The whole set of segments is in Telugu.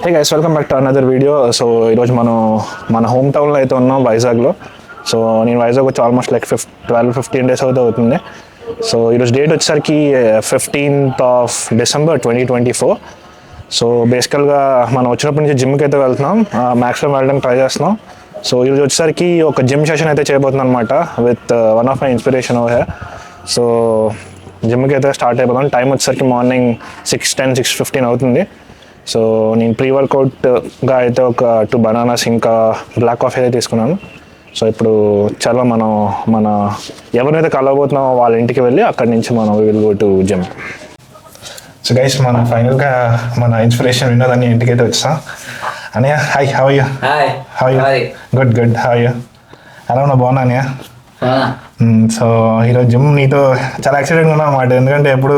Hey guys, welcome back to another video. So ఈరోజు మనం మన హోమ్ టౌన్లో అయితే ఉన్నాం, వైజాగ్లో. సో నేను వైజాగ్ వచ్చి ఆల్మోస్ట్ లైక్ 12-15 డేస్ అవుతుంది. సో ఈరోజు డేట్ వచ్చేసరికి 15th of December 2024. సో బేసికల్గా మనం వచ్చినప్పటి నుంచి జిమ్కి అయితే వెళ్తున్నాం, మ్యాక్సిమం వెళ్ళడానికి ట్రై చేస్తున్నాం. సో ఈరోజు వచ్చేసరికి ఒక జిమ్ సెషన్ అయితే చేయబోతున్నాం అనమాట, with one of my inspiration over here. So జిమ్కి అయితే స్టార్ట్ అయిపోతాం. టైం వచ్చేసరికి మార్నింగ్ 6:10, 6:15 అవుతుంది. సో నేను ప్రీ వర్కౌట్గా అయితే ఒక 2 బనానాస్ ఇంకా బ్లాక్ కాఫీ అయితే తీసుకున్నాను. సో ఇప్పుడు చాలా మన ఎవరైతే కలవబోతున్నామో వాళ్ళ ఇంటికి వెళ్ళి అక్కడి నుంచి మనం will go to gym. So guys, మనం ఫైనల్గా మన ఇన్స్పిరేషన్ వినోదాన్ని ఇంటికి అయితే వచ్చాం. అన్నయ్య, hi, how you? Good good, how you? ఎలా ఉన్నా? బాగున్నా అన్నయ్య. సో ఈరోజు జిమ్ నీతో చాలా ఎక్సైటెడ్గా ఉన్నాను అన్నమాట, ఎందుకంటే ఎప్పుడు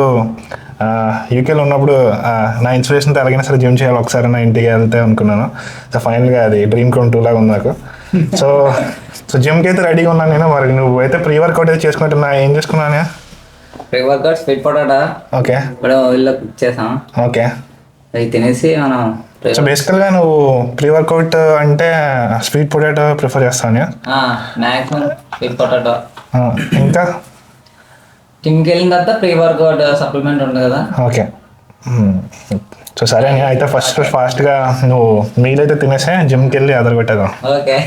యూకేలో ఉన్నప్పుడు నా ఇన్స్పిరేషన్తో ఎలాగైనా సరే జిమ్ చేయాలి, ఒకసారి నా ఇంటికి వెళ్తే అనుకున్నాను. సో ఫైనల్గా అది డ్రీమ్ కమ్ ట్రూ లాగా ఉంది నాకు. సో జిమ్కి అయితే రెడీగా ఉన్నాను నేను. మరి నువ్వు అయితే ప్రీ వర్కౌట్ అయితే చేసుకుంటున్నా, ఏం చేసుకున్నాను? Pre workout sweet potato. Okay, ఇప్పుడు ఇల్లు కుక్ చేసాం. ఓకే, అవి తినేసి మనం. సో బేసికల్గా నువ్వు ప్రీ వర్కౌట్ అంటే స్వీట్ పొటాటో ప్రిఫర్ చేస్తాను. Maximum sweet potato. ఇంకా జిమ్కి వెళ్ళిన తర్వాత ప్రీ వర్కౌట్ సప్లిమెంట్ ఉంది కదా. ఓకే, సో సరే అని అయితే ఫాస్ట్గా నువ్వు మీల్ అయితే తినేసే జిమ్కి వెళ్ళి అదరగొట్టేద్దాం. ఓకే.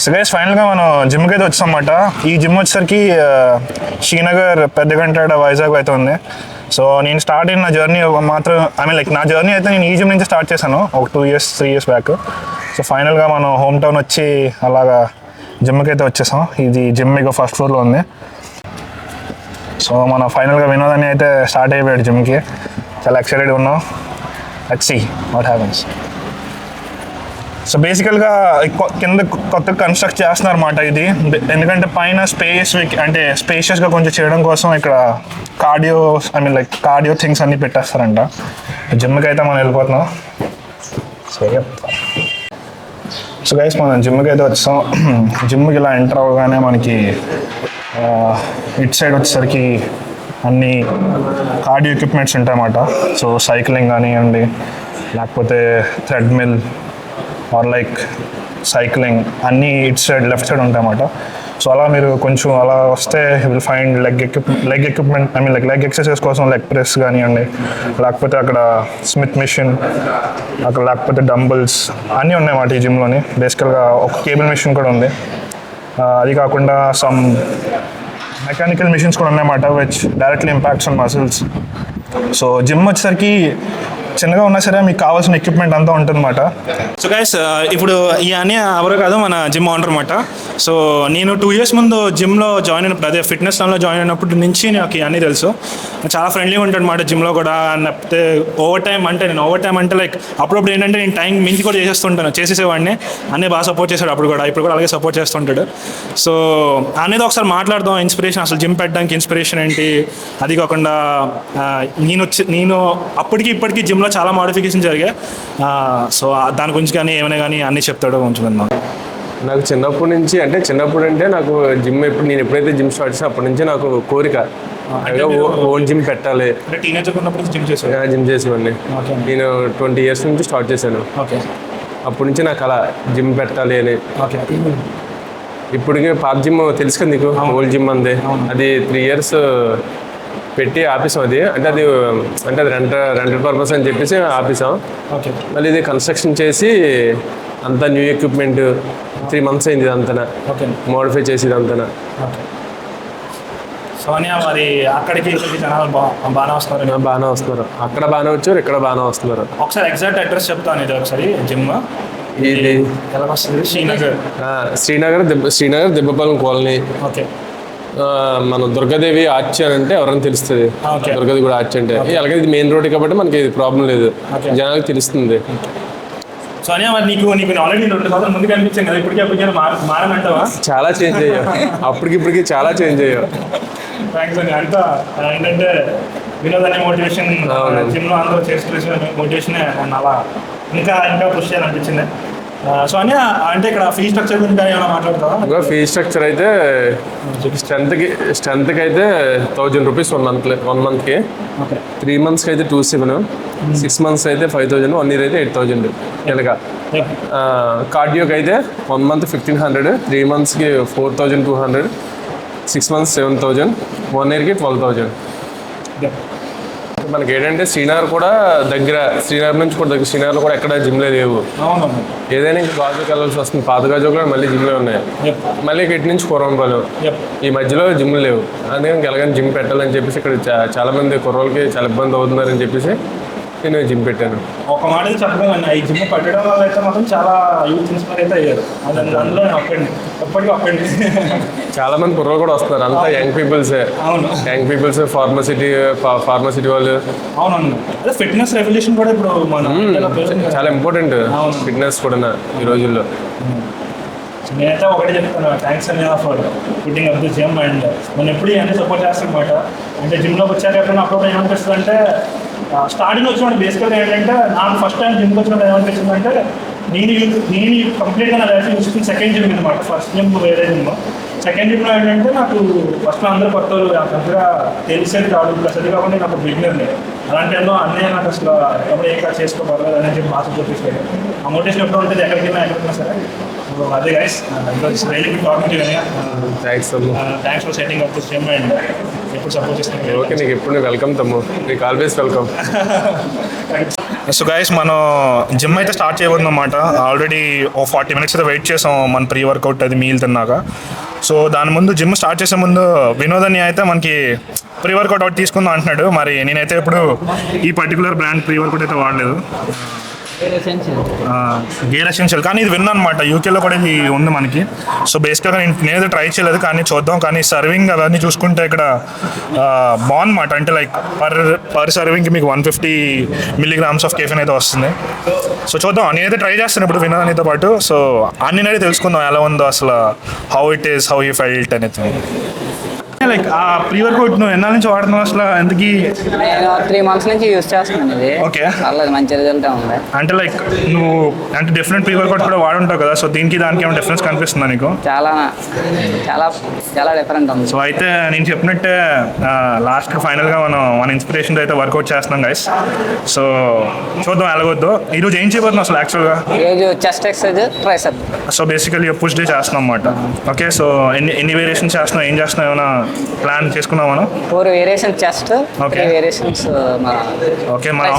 సో గైస్, ఫైనల్గా మనం జిమ్కి అయితే వచ్చాం అన్నమాట. ఈ జిమ్ వచ్చేసరికి శ్రీనగర్ పెద్దగంటాడ వైజాగ్ అయితే ఉంది. సో నేను స్టార్ట్ అయిన నా జర్నీ మాత్రం నా జర్నీ అయితే నేను ఈ జిమ్ నుంచి స్టార్ట్ చేశాను ఒక 2-3 years బ్యాక్. సో ఫైనల్గా మనం హోమ్ టౌన్ వచ్చి అలాగా జిమ్కి అయితే వచ్చేసాం. ఇది జిమ్ మీకు ఫస్ట్ ఫ్లోర్లో ఉంది. సో మనం ఫైనల్గా వినోదాన్ని అయితే స్టార్ట్ అయిపోయాడు జిమ్కి. చాలా ఎక్సైటెడ్గా ఉన్నాం. Let's see what happens. So బేసికల్గా కింద కొత్త కన్స్ట్రక్ట్ చేస్తున్నారు అన్నమాట ఇది, ఎందుకంటే పైన స్పేషియస్గా కొంచెం చేయడం కోసం ఇక్కడ కార్డియో థింగ్స్ అన్నీ పెట్టేస్తారంట. జిమ్కి అయితే మనం వెళ్ళిపోతున్నాం. సో గైస్, మనం జిమ్కి అయితే వచ్చాం. జిమ్కి ఇలా ఎంటర్ అవ్వగానే మనకి ఇటు సైడ్ వచ్చేసరికి అన్ని కార్డియో ఎక్విప్మెంట్స్ ఉంటాయన్నమాట. సో సైక్లింగ్ కానివ్వండి, లేకపోతే థ్రెడ్మిల్ ఆర్ సైక్లింగ్ అన్నీ ఇటు సైడ్ లెఫ్ట్ సైడ్ ఉంటాయన్నమాట. సో అలా మీరు కొంచెం అలా వస్తే will find leg equipment leg exercise కోసం లెగ్ ప్రెస్ కానివ్వండి, లేకపోతే అక్కడ స్మిత్ మిషన్, అక్కడ లేకపోతే డంబుల్స్ అన్నీ ఉన్నాయన్నమాట ఈ జిమ్లోని. బేసికల్గా ఒక కేబుల్ మిషన్ కూడా ఉంది. అది కాకుండా సమ్ మెకానికల్ మిషన్స్ కూడా ఉన్నాయన్నమాట, which directly impacts on muscles. So gym వచ్చేసరికి చిన్నగా ఉన్నా సరే మీకు కావాల్సిన ఎక్విప్మెంట్ అంతా ఉంటుందన్నమాట. సో గైస్, ఇప్పుడు ఈ అన్నీ ఎవరో కాదు, మన జిమ్ ఓనర్ అనమాట. సో నేను 2 years ముందు జిమ్లో జాయిన్ అయినప్పుడు, అదే ఫిట్నెస్ దానిలో జాయిన్ అయినప్పటి నుంచి నాకు ఇవన్నీ తెలుసు. చాలా ఫ్రెండ్లీగా ఉంటాడు అనమాట జిమ్లో కూడా. లేకపోతే ఓవర్ టైం అంటే అప్పుడప్పుడు ఏంటంటే నేను టైం మించి కూడా చేసేసేవాడిని. అన్నీ బాగా సపోర్ట్ చేశాడు ఇప్పుడు కూడా అలాగే సపోర్ట్ చేస్తుంటాడు. సో అనేది ఒకసారి మాట్లాడదాం, ఇన్స్పిరేషన్, అసలు జిమ్ పెట్టడానికి ఇన్స్పిరేషన్ ఏంటి. అది కాకుండా నేను అప్పటికి ఇప్పటికీ జిమ్లో చాలా మోడిఫికేషన్ జరిగాయి. సో దాని గురించి కానీ ఏమైనా కానీ అన్నీ చెప్తాడో కొంచెం విందాం. నాకు చిన్నప్పుడు అంటే నాకు జిమ్ నేను ఎప్పుడైతే జిమ్ స్టార్ట్ చేసాను అప్పటి నుంచి నాకు కోరిక ఓన్ జిమ్ పెట్టాలి. జిమ్ చేసేవాడిని. నేను 20 years నుంచి స్టార్ట్ చేశాను. అప్పటి నుంచి నాకు అలా జిమ్ పెట్టాలి అని. ఇప్పటికే పాత జిమ్ తెలుసు కదా నీకు, ఓల్డ్ జిమ్ అందే. అది 3 years పెట్టి ఆపేసాం. అది రెంటెడ్ పర్పస్ అని చెప్పేసి ఆపేసాం. మళ్ళీ ఇది కన్స్ట్రక్షన్ చేసి అంతా న్యూ ఎక్విప్మెంట్ 3 months అయింది. ఇదంతా మోడిఫై చేసి ఇదంతా. మరి అక్కడికి బాగానే వస్తున్నారు. అక్కడ బాగానే వచ్చారు, ఇక్కడ బాగానే వస్తున్నారు. ఒకసారి ఎగ్జాక్ట్ అడ్రస్ చెప్తాను. ఇది ఒకసారి జిమ్ ఇది శ్రీనగర్ దిబ్బపాలెం కాలనీ. మన దుర్గాదేవి ఆర్చ్ అని అంటే ఎవరైనా తెలుస్తుంది. దుర్గాదేవి కూడా ఆర్చ్ అంటే అలాగే ఇది మెయిన్ రోడ్ కాబట్టి మనకి ఇది ప్రాబ్లం లేదు, జనాలకు తెలుస్తుంది. సో అని మరి నీకు ఆల్రెడీ 2 సంవత్సరాల ముందు కనిపించాం కదా, ఇప్పటికీ మారనంటావా? చాలా చేంజ్ అయ్యావు, అప్పటికిప్పటికి చాలా చేంజ్ అయ్యావు. థ్యాంక్స్ అండి. అంతా ఏంటంటే వినోద్ మోటివేషన్, జిమ్లో అందరూ చేసుకునే మోటివేషన్ అలా ఇంకా పుష్ చేయాలనిపించింది. సో అని అంటే ఇక్కడ ఫీ స్ట్రక్చర్ గురించి ఏమైనా మాట్లాడతావా? ఇంకా ఫీ స్ట్రక్చర్ అయితే స్ట్రెంత్కి అయితే 1000 రూపీస్ 1 మంత్కి, 3 మంత్స్కి అయితే 2,700, 6 మంత్స్ అయితే 5,000, 1 ఇయర్ అయితే 8,000 నెలగా. కార్డియోకి అయితే 1 మంత్ 1,500, 3 మంత్స్కి 4,200, 6 మంత్స్ 7,000, 1 ఇయర్కి 12,000. మనకి ఏంటంటే శ్రీనగర్ కూడా దగ్గర, శ్రీనగర్ నుంచి కూడా దగ్గర, శ్రీనగర్లో కూడా ఎక్కడ జిమ్లే లేవు. ఏదైనా ఇంకా గాజుకి వెళ్ళాల్సి వస్తుంది. పాత గాజు కూడా మళ్ళీ జిమ్లే ఉన్నాయి. మళ్ళీ ఇటు నుంచి కుర్రంపాలు ఈ మధ్యలో జిమ్లు లేవు. అందుకని ఎలాగైనా జిమ్ పెట్టాలని చెప్పేసి ఇక్కడ చాలా మంది కుర్రోళ్ళకి చాలా ఇబ్బంది అవుతున్నారని చెప్పేసి నేను జిమ్ పెట్టాను. ఒక మాట చెప్పగలను, ఈ జిమ్ పెట్టడం వల్ల అయితే మాత్రం చాలా యూత్ ఇన్స్పైర్ అయితే అయ్యారు. అందులో ఎప్పటికీ ఒక్కండి. చాలా మంది కుర్రోళ్ళు కూడా వస్తున్నారు, అంతా యంగ్ పీపుల్సే. అవును, యంగ్ పీపుల్స్, ఫార్మసిటీ వాళ్ళు. అవునవును, అదే ఫిట్నెస్ రెవల్యూషన్ కూడా ఇప్పుడు చాలా ఇంపార్టెంట్ ఫిట్నెస్ కూడా ఈ రోజుల్లో. నేనైతే ఒకటే చెప్తాను, థ్యాంక్స్ అని for putting up the gym. And మనం ఎప్పుడు ఇవన్నీ సపోర్ట్ చేస్తానమాట. అంటే జిమ్లోకి వచ్చాక ఎప్పుడైనా అప్పుడు ఏమనిపిస్తుంది అంటే, స్టార్టింగ్ వచ్చినప్పుడు బేసికల్గా ఏంటంటే నాకు ఫస్ట్ టైం జిమ్కి వచ్చినప్పుడు ఏమనిపిస్తుంది అంటే, నేను కంప్లీట్గా నా లైఫ్ చూసుకుని సెకండ్ జిమ్ అనమాట. ఫస్ట్ జిమ్ వేరే జిమ్, సెకండ్ జిమ్లో ఏంటంటే నాకు ఫస్ట్లో అందరూ కొత్త పెద్దగా తెలిసేది కాదు. ప్లస్ అది కాకుండా నాకు బిగినర్ని. అలాంటి టైంలో అన్నీ నాకు అసలు ఎప్పుడు ఏ క్లాస్ చేసుకోబడలేదు అని చెప్పి బాగా చూపిస్తాడు. ఆ మోటివేషన్ ఎప్పుడు ఉంటుంది ఎక్కడికైనా సరే. సో అదే guys, really good talking to you. Thanks for setting up this gym and ఎప్పుడు సపోర్ట్ చేస్తాను. ఓకే, నీకు ఎప్పుడు వెల్కమ్ తమ్ము, నీకు ఆల్వేస్ వెల్కమ్. సో గైస్, మనం జిమ్ అయితే స్టార్ట్ చేయబోతున్నాం అన్నమాట. ఆల్రెడీ ఓ 40 minutes అయితే వెయిట్ చేసాం మన ప్రీ వర్కౌట్ అది మీల్ తిన్నాక. సో దాని ముందు జిమ్ స్టార్ట్ చేసే ముందు వినోదని అయితే మనకి ప్రీ వర్కౌట్ అవుట్ తీసుకుందాం అంటున్నాడు. మరి నేనైతే ఇప్పుడు ఈ పర్టికులర్ బ్రాండ్ ప్రీ వర్కౌట్ అయితే వాడలేదు, గేర్ ఎసెన్షియల్. కానీ ఇది విన్నా అనమాట, యూకేలో కూడా ఇది ఉంది మనకి. సో బేసిక్గా నేనైతే ట్రై చేయలేదు, కానీ చూద్దాం. కానీ సర్వింగ్ అవన్నీ చూసుకుంటే ఇక్కడ బాగుందన్నమాట. అంటే లైక్ పర్ సర్వింగ్కి మీకు 150 milligrams ఆఫ్ కెఫిన్ అయితే వస్తుంది. సో చూద్దాం, నేనైతే ట్రై చేస్తాను ఇప్పుడు వినోదానితో పాటు. సో అన్నీ అయితే తెలుసుకుందాం ఎలా ఉందో అసలు, how it is, how you felt అనేది. లైక్ ఆ ప్రీ వర్కౌట్ నువ్వు ఎన్నాళ్ళ నుంచి వాడుతున్నావు అసలు? ఎందుకు? నేను 3 months నుంచి యూస్ చేస్తున్నాను. ఇది ఓకే, చాలా మంచి రిజల్ట్ ఉంది. అంటే లైక్ నువ్వు అంటే డిఫరెంట్ ప్రీ వర్కౌట్ కూడా వాడుంటావు కదా, సో దీనికి దానికి ఏమైనా డిఫరెన్స్ కనిపిస్తుందా నీకు? చాలా చాలా చాలా డిఫరెంట్ ఉంది. సో అయితే నేను చెప్పినట్టే లాస్ట్ ఫైనల్గా మన ఇన్స్పిరేషన్తో అయితే వర్కౌట్ చేస్తున్నాం గైస్. సో చూద్దాం ఎలాగొద్దు. ఈరోజు ఏం చేయబోతున్నాం అసలు యాక్చువల్గా? ఈరోజు chest exercise, tricep. So basically push day చేస్తున్నాం అన్నమాట. ఓకే, సో ఎన్ని వేరియేషన్స్ చేస్తున్నాం, ఏం చేస్తున్నాం, ఏమైనా ప్లాన్ చేసుకున్నాం మనం? 4 వేరియేషన్స్ చెస్ట్, 3 వేరియేషన్స్ ఓకే. మనం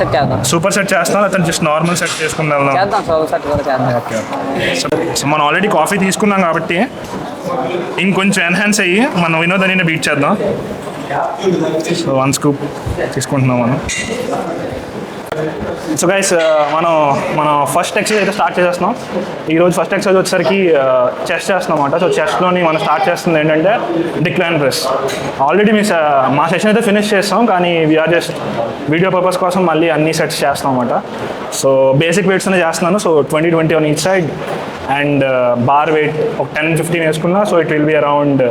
సూపర్ సెట్ చేస్తాం, అతను జస్ట్ నార్మల్ సెట్ చేసుకుందాం. సూపర్ సెట్ కూడా చేద్దాం. ఓకే. సో మనం ఆల్రెడీ కాఫీ తీసుకున్నాం కాబట్టి ఇంకొంచెం ఎన్హాన్స్ అయ్యి మనం వినోదాన్ని బీట్ చేద్దాం. సో 1 scoop తీసుకుంటున్నాం మనం. సో గైస్, మనం ఫస్ట్ ఎక్సర్సైజ్ అయితే స్టార్ట్ చేసేస్తున్నాం. ఈరోజు ఫస్ట్ ఎక్సర్సైజ్ వచ్చేసరికి చెస్ట్ చేస్తున్నాం అన్నమాట. సో చెస్ట్లోని మనం స్టార్ట్ చేస్తుంది ఏంటంటే డిక్లైన్ ప్రెస్. ఆల్రెడీ మా సెషన్ అయితే ఫినిష్ చేస్తాం, కానీ వీఆర్ జస్ట్ వీడియో పర్పస్ కోసం మళ్ళీ అన్ని సెట్స్ చేస్తాం అన్నమాట. సో బేసిక్ వెయిట్స్ అనే చేస్తున్నాను. So 20-20 on each side. And bar weight ఒక 10-15 వేసుకున్నా. So it will be around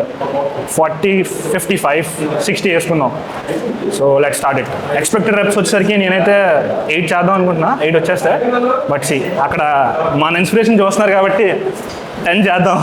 40-55-60 వేసుకున్నాం. So let's start it. Expected reps వచ్చేసరికి నేనైతే 8 చేద్దాం అనుకుంటున్నా, 8 వచ్చేస్తే. బట్ సి అక్కడ మన ఇన్స్పిరేషన్ చూస్తున్నారు కాబట్టి 10 చేద్దాం.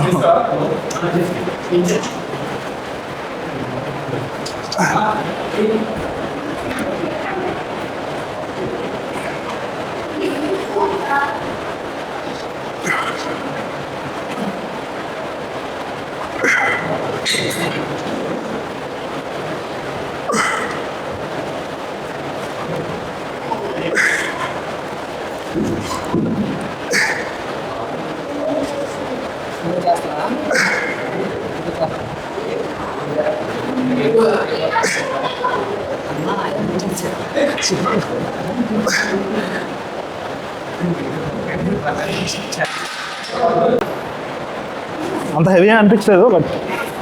అంత హెవీగా అనిపించలేదు, బట్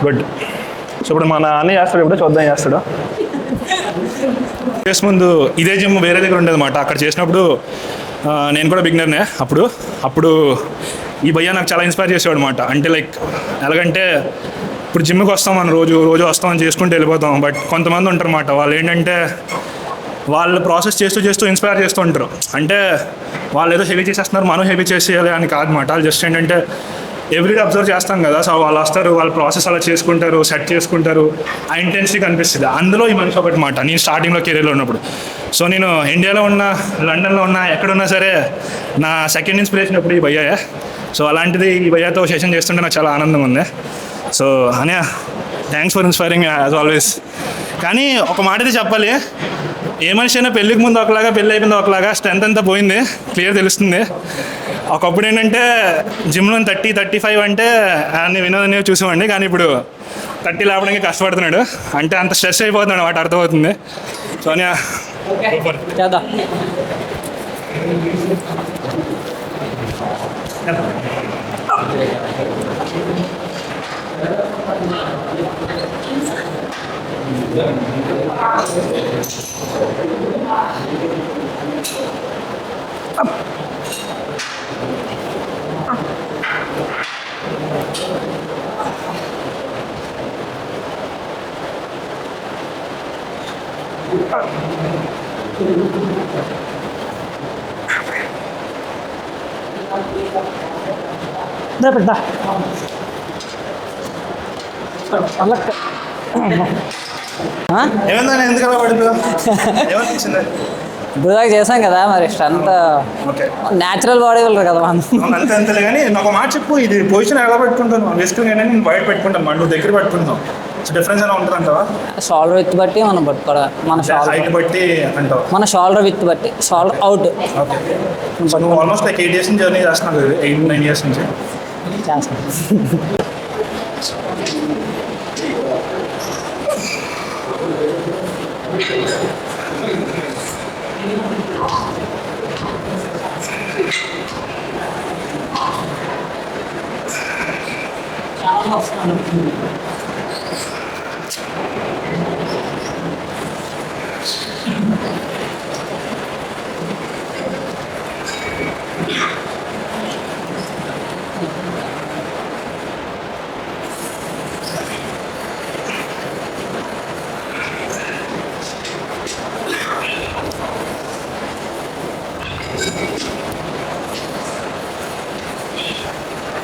గుడ్. సో ఇప్పుడు మన అన్నీ చేస్తాడు, ఇప్పుడు చూద్దాం చేస్తాడు. చేసే ముందు ఇదే జిమ్ వేరే దగ్గర ఉండేది అన్నమాట. అక్కడ చేసినప్పుడు నేను కూడా బిగినర్నే. అప్పుడు ఈ భయ్య నాకు చాలా ఇన్స్పైర్ చేసేవాడు అనమాట. అంటే లైక్ ఎలాగంటే ఇప్పుడు జిమ్కి వస్తాం మనం రోజు వస్తామని చేసుకుంటూ వెళ్ళిపోతాం. బట్ కొంతమంది ఉంటారు అన్నమాట, వాళ్ళు ఏంటంటే వాళ్ళు ప్రాసెస్ చేస్తూ చేస్తూ ఇన్స్పైర్ చేస్తూ ఉంటారు. అంటే వాళ్ళు ఏదో హెవీ చేసేస్తున్నారు, మనం హెవీ చేసేయాలి అని కాదన్నమాట. వాళ్ళు జస్ట్ ఏంటంటే ఎవ్రీడే అబ్జర్వ్ చేస్తాం కదా, సో వాళ్ళు వస్తారు, వాళ్ళ ప్రాసెస్ అలా చేసుకుంటారు, సెట్ చేసుకుంటారు, ఆ ఇంటెన్సిటీ కనిపిస్తుంది. అందులో ఈ మనిషి ఒకటి మాట. నేను స్టార్టింగ్లో కెరీర్లో ఉన్నప్పుడు, సో నేను ఇండియాలో ఉన్నా, లండన్లో ఉన్నా, ఎక్కడున్నా సరే నా సెకండ్ ఇన్స్పిరేషన్ ఎప్పుడు ఈ భయ్యా. సో అలాంటిది ఈ భయ్యాతో సెషన్ చేస్తుంటే నాకు చాలా ఆనందం ఉంది. సో అనే thanks for inspiring as always. కానీ ఒక మాట అయితే చెప్పాలి, ఏ మనిషి అయినా పెళ్ళికి ముందు ఒకలాగా, పెళ్ళి అయిపోయింది ఒకలాగా, స్ట్రెంత్ అంతా పోయింది, క్లియర్ తెలుస్తుంది. ఒకప్పుడు ఏంటంటే జిమ్లో 30-35 అంటే అన్ని వినోదం చూసామండి, కానీ ఇప్పుడు 30 లేపడానికి కష్టపడుతున్నాడు, అంటే అంత స్ట్రెస్ అయిపోతున్నాడు, వాటి అర్థమవుతుంది. సో అని చేద్దాం. పెద్ద ఏమైందని ఎందుకలా పడుతుందా, ఏమనిపించింది? ఇప్పుడు చేసాం కదా, మరి strength okay, natural body builder కదా మనం. అంతే అంతలే. కానీ నాకు మాట చెప్పు, ఇది పొజిషన్ ఎలా పెట్టుకుంటాను? వేసుకుని నేను బయట పెట్టుకుంటాను, నువ్వు దగ్గర పెట్టుకుంటాను. సో డిఫరెన్స్ ఎలా ఉంటుంది అంటావా? షోల్డర్ విత్ బట్టి మనం పట్టుకోవడం, మన హైట్ బట్టి అంటావు? మన షోల్డర్ విత్ బట్టి, షోల్డర్ అవుట్. ఓకే, సో నువ్వు ఆల్మోస్ట్ లైక్ 8 years నుంచి జర్నీ చేస్తున్నావు, 8-9 years నుంచి చేస్తాం.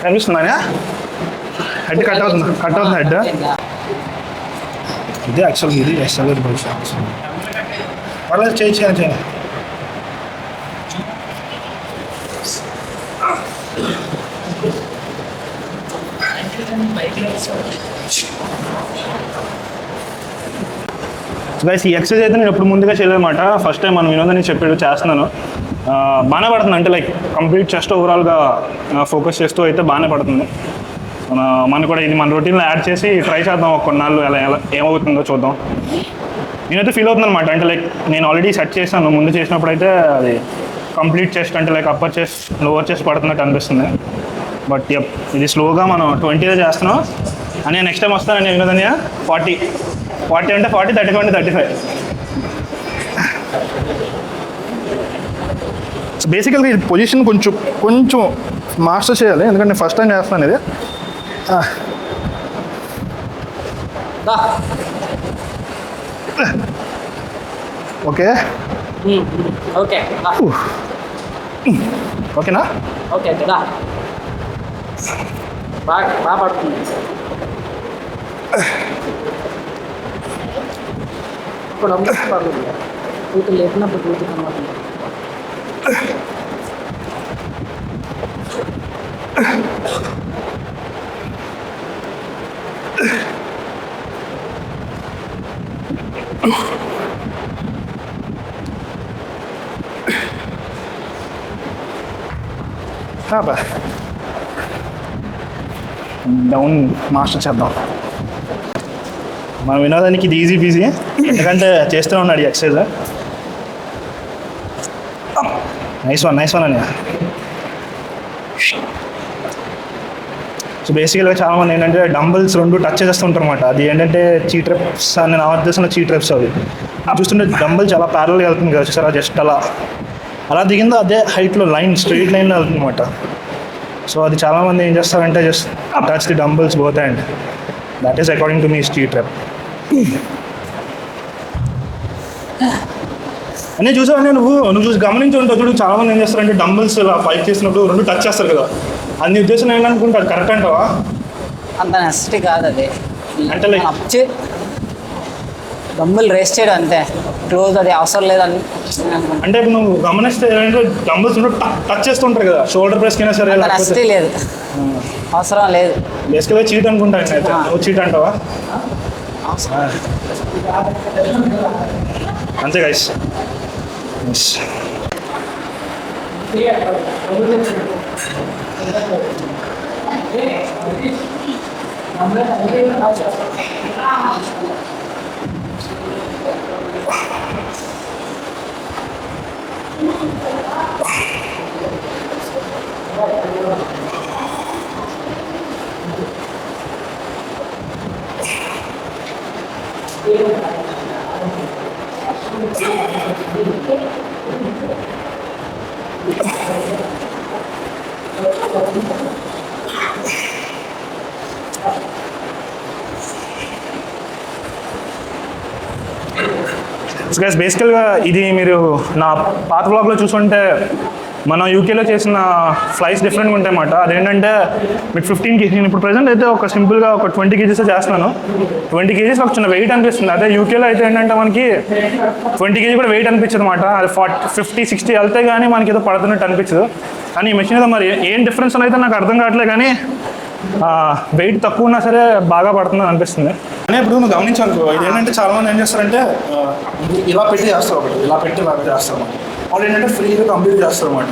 కనిపిస్తుందా? హెడ్ కట్ అవుతుంది హెడ్. ఇది యాక్చువల్గా ఇది ఎస్ఎల్ఏ పొజిషన్. పర్లేదు, చేయి. గైస్, ఈ ఎక్సర్సైజ్ అయితే నేను ఎప్పుడు ముందుగా చేయలేదన్నమాట. ఫస్ట్ టైం మనం వినోదని చెప్పాడు, చేస్తున్నాను. బాగానే పడుతుంది, అంటే లైక్ కంప్లీట్ చెస్ట్ ఓవరాల్గా ఫోకస్ చేస్తూ అయితే బాగానే పడుతుంది. మనం కూడా ఇది మన రొటీన్లో యాడ్ చేసి ట్రై చేద్దాం, ఒక కొన్నాళ్ళు ఎలా ఏమవుతుందో చూద్దాం. నేనైతే ఫీల్ అవుతుంది అనమాట, అంటే లైక్ నేను ఆల్రెడీ సెట్ చేశాను, ముందు చేసినప్పుడు అయితే అది కంప్లీట్ చెస్ట్, అంటే like upper chest lower chest పడుతున్నట్టు అనిపిస్తుంది. బట్ ఇది స్లోగా మనం 20 చేస్తున్నాం. అని నెక్స్ట్ టైం వస్తాను నేను వినోదన్య 40 అంటే 40, 30 అంటే 35. సో బేసికల్గా ఈ పొజిషన్ కొంచెం మాస్టర్ చేయాలి, ఎందుకంటే నేను ఫస్ట్ టైం చేస్తాను ఇది. ఓకే ఓకే ఓకేనా? ఓకే కదా, బాగా పడుతుంది. ఇప్పుడు పూర్తి లేపినప్పుడు పూర్తి కనబడుతుంది. డౌన్ మాస్టర్ చేద్దాం. మన వినోదానికి ఇది ఈజీ బీజీ, ఎందుకంటే చేస్తూనే ఉన్నాడు ఈ ఎక్సర్సైజ్. నైస్ వన్ అని. సో బేసికల్గా చాలామంది ఏంటంటే డంబుల్స్ 2 టచ్ చేస్తుంటారు అనమాట. అది ఏంటంటే చీట్ రెప్స్ అని నా ఉద్దేశంలో చీట్ రెప్స్ అవి. చూస్తుంటే డంబుల్ చాలా ప్యారల్గా వెళ్తుంది కదా, చూసారా? జస్ట్ అలా దిగిందో అదే హైట్లో స్ట్రైట్ లైన్లో వెళ్తుంది అనమాట. సో అది చాలామంది ఏం చేస్తారంటే just touch the dumbbells both and that is according to me cheat rep. అన్నీ చూసావని నువ్వు చూసి గమనించి ఉంటావు చూడు. చాలా మంది ఏం చేస్తారంటే డంబుల్స్ ఇలా పైకి చేసినప్పుడు రెండు టచ్ చేస్తారు కదా. అది ఉద్దేశం ఏంటనుకుంటే అది కరెక్ట్ అంటావా? అంత నెసిటీ కాదు అది. అంటే లైక్ అప్చి డంబుల్ రేస్ చేయడం అంతే, క్లోజ్ అది అవసరం లేదని అంటే ఇప్పుడు నువ్వు గమనిస్తే ఏంటంటే డంబుల్స్ టచ్ చేస్తుంటారు కదా, షోల్డర్ ప్రెస్ కింద సరే. నెసిటీ లేదు, అవసరం లేదు. బేసికల్గా చీట్ అనుకుంటాను అయితే. నువ్వు చీట్ అంటావా? అంతే గైస్. గైస్ బేసికల్గా ఇది మీరు నా పాత బ్లాగ్లో చూసుకుంటే మనం యూకేలో చేసిన ఫ్లైస్ డిఫరెంట్గా ఉంటాయి అన్నమాట. అదేంటంటే మీకు 15 kg, నేను ఇప్పుడు ప్రజెంట్ అయితే ఒక సింపుల్గా ఒక 20 kgs చేస్తున్నాను. 20 kgs ఒక చిన్న వెయిట్ అనిపిస్తుంది. అదే యూకేలో అయితే ఏంటంటే మనకి 20 kg కూడా వెయిట్ అనిపించదు అనమాట. అది 50-60 వెళ్తే కానీ మనకి ఏదో పడుతున్నట్టు అనిపించదు. కానీ ఈ మెషిన్ ఏదో మరి ఏం డిఫరెన్స్ అయితే నాకు అర్థం కావట్లేదు, కానీ వెయిట్ తక్కువ ఉన్నా సరే బాగా పడుతుందని అనిపిస్తుంది. అనే ఇప్పుడు నువ్వు గమనించాను, ఇది ఏంటంటే చాలా మంది ఏం చేస్తారంటే ఇలా పెట్టి చేస్తారు, ఒకటి ఇలా పెట్టి ఇలాగా చేస్తారు. వాళ్ళు ఏంటంటే ఫ్రీగా కంప్లీట్ చేస్తారు అన్నమాట.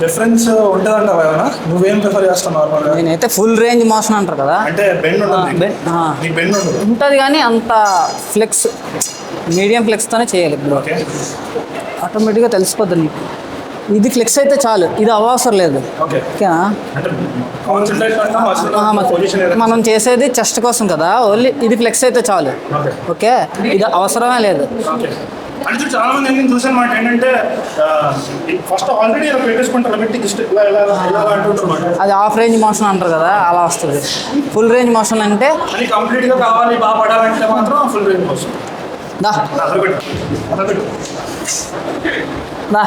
డిఫరెన్స్ ఉంటుందంట ఏమైనా? నువ్వేం ప్రిఫర్ చేస్తావు నార్మల్గా? నేనైతే ఫుల్ రేంజ్ మోషన్ అంటారు కదా, అంటే బెండ్ ఉంటుంది ఉంటుంది కానీ అంత ఫ్లెక్స్, మీడియం ఫ్లెక్స్తోనే చేయాలి. ఇప్పుడు ఓకే, ఆటోమేటిక్గా తెలిసిపోద్ది నీకు. ఇది ఫ్లెక్స్ అయితే చాలు, ఇది అవసరం లేదు. ఓకేనా? మనం చేసేది చెస్ట్ కోసం కదా, ఓన్లీ ఇది ఫ్లెక్స్ అయితే చాలు. ఓకే, ఇది అవసరమే లేదు. అంటే చాలా మంది నేను చూసాను మాట ఏంటంటే ఫస్ట్ ఆల్రెడీ ఇలా పెట్టేసుకుంటారు, పెట్టి అది హాఫ్ రేంజ్ మోషన్ అంటారు కదా, అలా వస్తుంది. ఫుల్ రేంజ్ మోషన్ అంటే అది కంప్లీట్గా కావాలి, బాగా పడాలంటే మాత్రం ఫుల్ రేంజ్ మోషన్. దా దా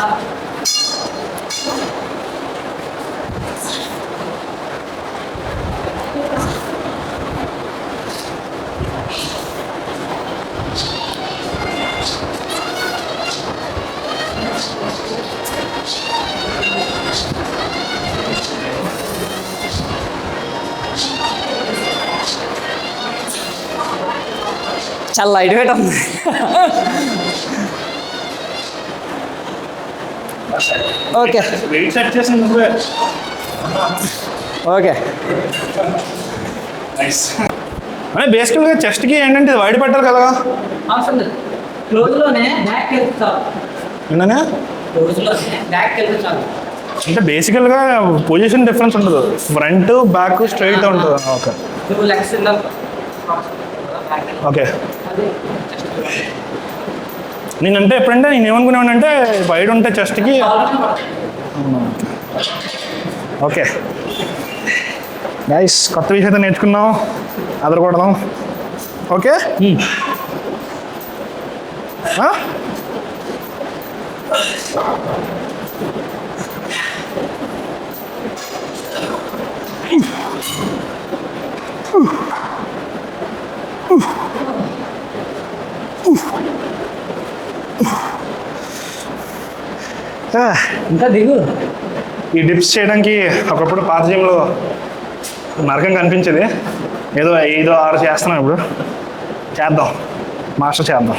చాలా లైట్ వెయిట్ ఉంది. ఓకే, వెయిట్ సెట్ చేసి నువ్వే. Okay, nice. అంటే బేసికల్గా చెస్ట్కి ఏంటంటే ఇది వైడ్ పెట్టారు కదా. ఏంటనే అంటే బేసికల్గా పొజిషన్ డిఫరెన్స్ ఉండదు, ఫ్రంట్ బ్యాక్ స్ట్రైట్ ఉంటుంది. Okay okay. నేనంటే ఎప్పుడంటే నేను ఏమనుకునేవాడినంటే వైడ్ ఉంటే చెస్ట్కి. ఓకే గైస్, కొత్త విషయం అయితే నేర్చుకున్నాం, అదరకూడదాం. ఓకే, ఇంకా దిగు. ఈ డిప్స్ చేయడానికి ఒకప్పుడు పాత జిమ్లో నరకం కనిపించేది. ఏదో 5-6 చేస్తున్నాం, ఇప్పుడు చేద్దాం, మాస్టర్ చేద్దాం.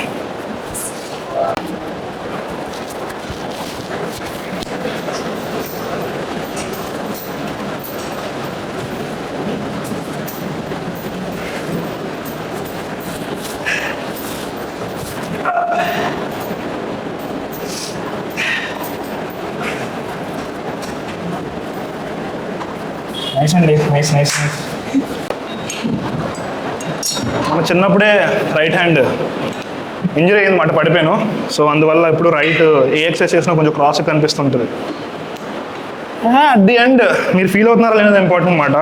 నైస్ అండి, నైస్ నైస్ నైస్. మన చిన్నప్పుడే రైట్ హ్యాండ్ ఇంజరీ అయిందన్నమాట, పడిపోయాను. సో అందువల్ల ఇప్పుడు రైట్ ఏ ఎక్సర్సైజ్ చేసినా కొంచెం క్రాస్ కనిపిస్తుంటుంది. అట్ ది ఎండ్ మీరు ఫీల్ అవుతున్నారా లేనిది ఇంపార్టెంట్ అన్నమాట.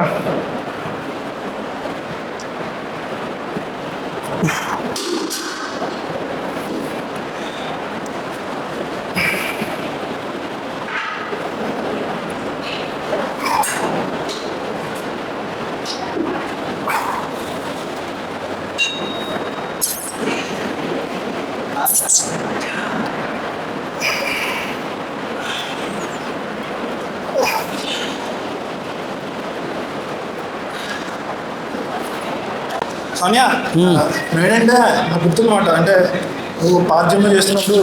సౌమ్య నేనంటే నాకు గుర్తుందన్నమాట. అంటే నువ్వు పార్ట్ జిమ్ చేస్తున్నప్పుడు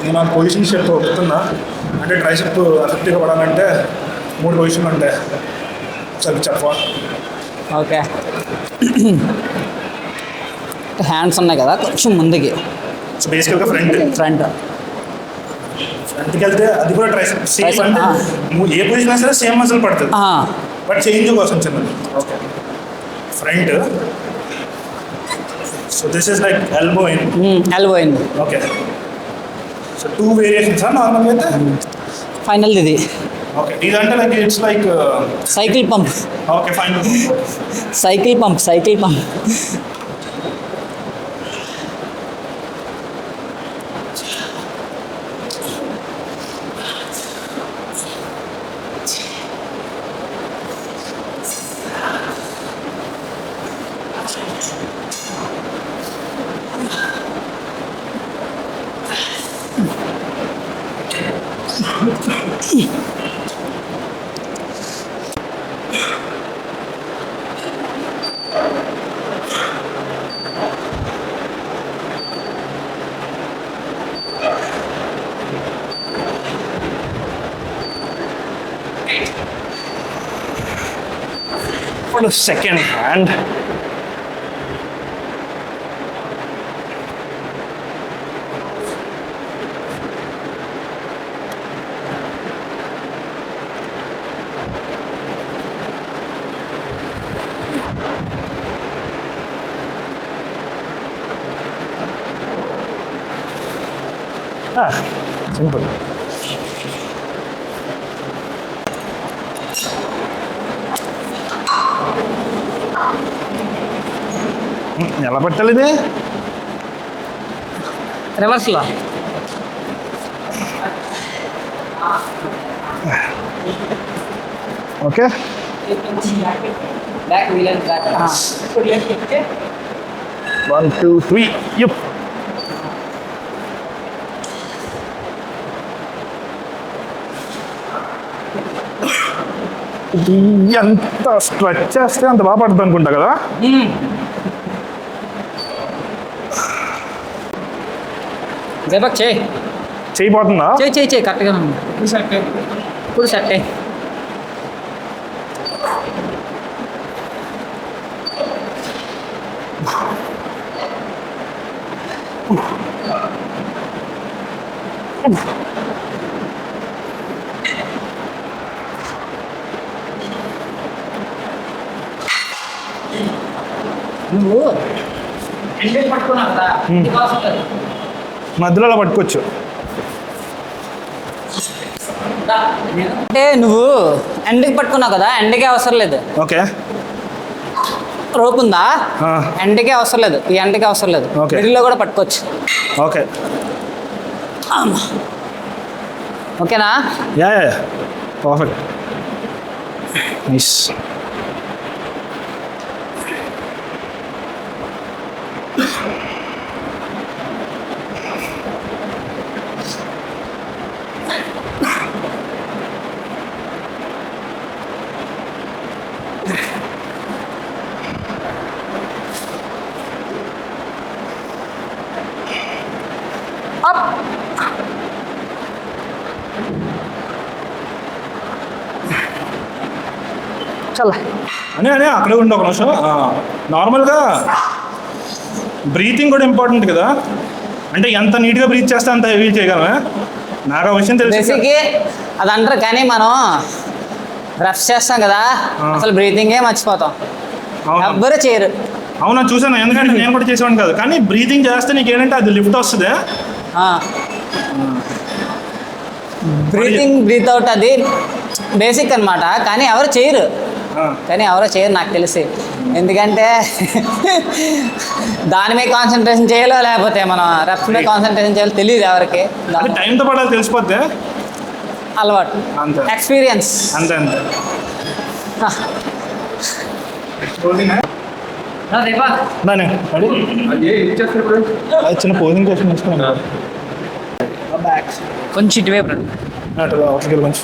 నేను ఆ పొజిషన్ చెప్పు గుర్తున్నా. అంటే ట్రైసెప్ ఎఫెక్టివ్గా పడాలంటే 3 పొజిషన్లు ఉంటాయి. సరే చెప్పవా? ఓకే. హ్యాండ్స్ ఉన్నాయి కదా కొంచెం ముందుకి, సో బేసికల్గా ఫ్రంట్కి వెళ్తే అది కూడా ట్రైసెప్ సేమ్. అంటే నువ్వు ఏ పొజిషన్ అయినా సరే సేమ్ మజిల్ పడుతుంది, బట్ చేంజ్ కోసం చిన్నది. Okay, front. So this is like elbow in. Okay, so 2 variations నార్మల్గా అయితే. ఫైనల్ ఇది. ఓకే, ఇదంటే like it's like cycle pump. Okay, final cycle pump. for the second hand. Simple. ఎలా పెట్టాలి ఇది? రివర్స్లో. Okay, back wheel and back. 1 2 3. Yup. ఎంత స్ట్రెచ్ చేస్తే అంత బాగా పడుతుంది అనుకుంటా కదా. జయబాక్ చేయిపోతుందా? చేయి కరెక్ట్గా ఉంది. ఇప్పుడు సెట్. నువ్వు పట్టుకున్నావు కదా, మధ్యలో అలా పట్టుకోవచ్చు. అంటే నువ్వు ఎండ్కి పట్టుకున్నావు కదా, ఎండ్కే అవసరం లేదు. ఓకే, రోప్ ఉందా, ఎండ్కే అవసరం లేదు, ఈ ఎండ్కి అవసరం లేదు. మిడిల్లో కూడా పట్టుకోవచ్చు. ఓకే, ఓకేనా? Yeah perfect, nice. అనే అక్కడే ఉండి ఒక నిమిషం. నార్మల్గా బ్రీతింగ్ కూడా ఇంపార్టెంట్ కదా. అంటే ఎంత నీట్గా బ్రీత్ చేస్తే అంత హెవీ చేయగలమే. నాకు ఆ విషయం తెలుసు. అది అంటారు కానీ మనం రఫ్ చేస్తాం కదా, అసలు బ్రీతింగే మర్చిపోతాం. ఎవ్వరూ చేయరు. అవునా, చూసాను. ఎందుకంటే నేను కూడా చేసేవాడిని కాదు. కానీ బ్రీతింగ్ చేస్తే నీకు ఏంటంటే అది లిఫ్ట్ వస్తుంది. బ్రీత్ అవుట్ అది బేసిక్ అనమాట. కానీ ఎవరు చేయరు నాకు తెలిసి. ఎందుకంటే దాని మీద కాన్సన్ట్రేషన్ చేయాలో లేకపోతే మనం రెప్స్ మీద కాన్సన్ట్రేషన్ చేయాలో తెలియదు ఎవరికి. టైంతో పడాలి, తెలిసిపోతే అలవాటు, ఎక్స్పీరియన్స్. అంతే దాని అది చిన్న పోజింగ్ కోసం తీసుకున్నాను. కొంచెం ఇటువైపు రండి. అవతలకి కొంచెం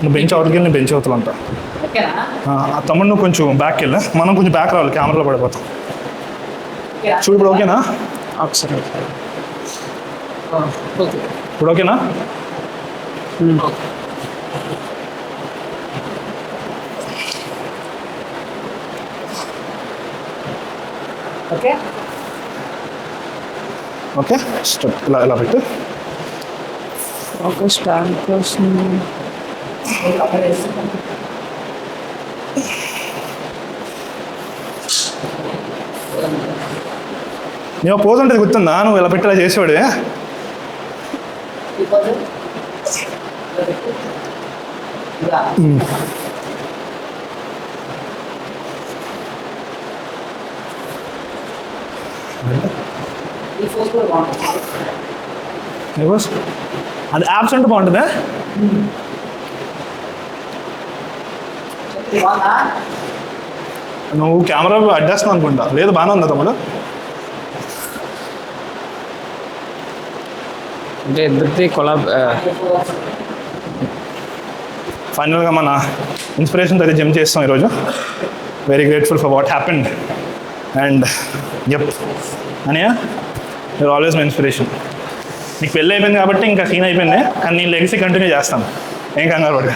నువ్వు బెంచ్ అవతలకి నేను బెంచ్ అవతలు అంటా. ఓకేనా? ఆ తమ్ముడు నువ్వు కొంచెం బ్యాక్ వెళ్ళా, మనం కొంచెం బ్యాక్ రావాలి, కెమెరాలో పడిపోతాం. చూడు ఇప్పుడు ఓకేనా? ఒకసారి ఇప్పుడు ఓకేనా? ఓకే. Okay stop. ఇలా ఇలా పెట్టు. ఒక స్టాండ్ కోసం నేను పోజ్ ఉంటుంది గుర్తుందా? నువ్వు ఇలా పెట్టి ఇలా చేసేవాడు. అది యాప్స్ అంటే బాగుంటుందా? నువ్వు కెమెరా అడ్జస్ట్ అనుకుంటా. లేదు బాగానే ఉందా తమ్ముడు? అంటే ఇద్దరిది కొలాబ్. ఫైనల్గా మన ఇన్స్పిరేషన్ అయితే జిమ్ చేస్తాం ఈరోజు. Very grateful for what happened and yup అనియా యూర్ ఆల్వేస్ మై ఇన్స్పిరేషన్. నీకు పెళ్ళి అయిపోయింది కాబట్టి ఇంకా సీన్ అయిపోయింది, కానీ నేను లెగసీ కంటిన్యూ చేస్తాను, ఏం కంగారు పడు.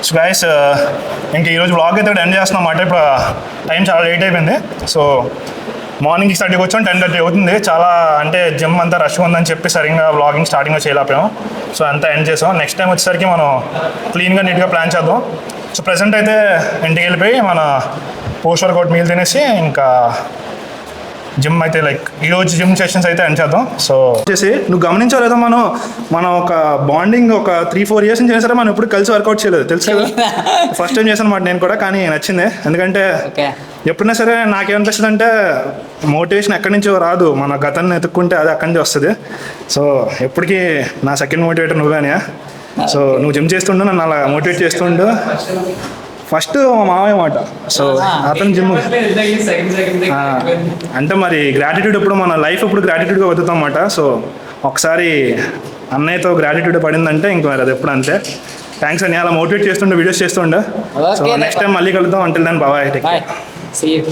సో గైస్ ఇంకా ఈరోజు బ్లాగ్ అయితే ఎండ్ చేస్తున్నాం అన్నమాట. ఇప్పుడు టైం చాలా లేట్ అయిపోయింది. సో మార్నింగ్ 6:30కి వచ్చాం, 10:30 అవుతుంది. చాలా అంటే జిమ్ అంతా రష్గా ఉందని చెప్పి సరిగ్గా బ్లాగింగ్ స్టార్టింగ్లో చేయలేకపోయాం. సో అంతా ఎండ్ చేసాం. నెక్స్ట్ టైం వచ్చేసరికి మనం క్లీన్గా నీట్గా ప్లాన్ చేద్దాం. సో ప్రజెంట్ అయితే ఇంటికి వెళ్ళిపోయి మన పోస్ట్ వర్కౌట్ మీల్ తినేసి ఇంకా జిమ్ అయితే లైక్ ఈరోజు జిమ్ సెషన్స్ అయితే ఎండ్ చేద్దాం. సో వచ్చేసి నువ్వు గమనించావు లేదా, మనం ఒక బాండింగ్ ఒక 3-4 years నుంచి సరే మనం ఎప్పుడు కలిసి వర్కౌట్ చేయలేదు, తెలుసు కదా? ఫస్ట్ టైం చేశాను అన్నమాట నేను కూడా, కానీ నచ్చింది. ఎందుకంటే ఎప్పుడైనా సరే నాకేమనిపిస్తుంది అంటే మోటివేషన్ ఎక్కడి నుంచో రాదు, మన గతాన్ని ఎత్తుక్కుంటే అది అక్కడి నుంచి వస్తుంది. సో ఎప్పటికీ నా సెకండ్ మోటివేటర్ నువ్వేనా. సో నువ్వు జిమ్ చేస్తుండు, నన్ను అలా మోటివేట్ చేస్తుండు. ఫస్ట్ మా మామయ్య మాట. సో అతను జిమ్ అంటే మరి గ్రాటిట్యూడ్ ఎప్పుడు మన లైఫ్ ఎప్పుడు గ్రాటిట్యూడ్గా బతుకుతాం అన్నమాట. సో ఒకసారి అన్నయ్యతో గ్రాటిట్యూడ్ పడిందంటే ఇంక మరి అది ఎప్పుడు అంతే. థ్యాంక్స్ అని అలా మోటివేట్ చేస్తుండే, వీడియోస్ చేస్తుండే. సో నెక్స్ట్ టైం మళ్ళీ కలుద్దాం. Until then bye. Bye. See you.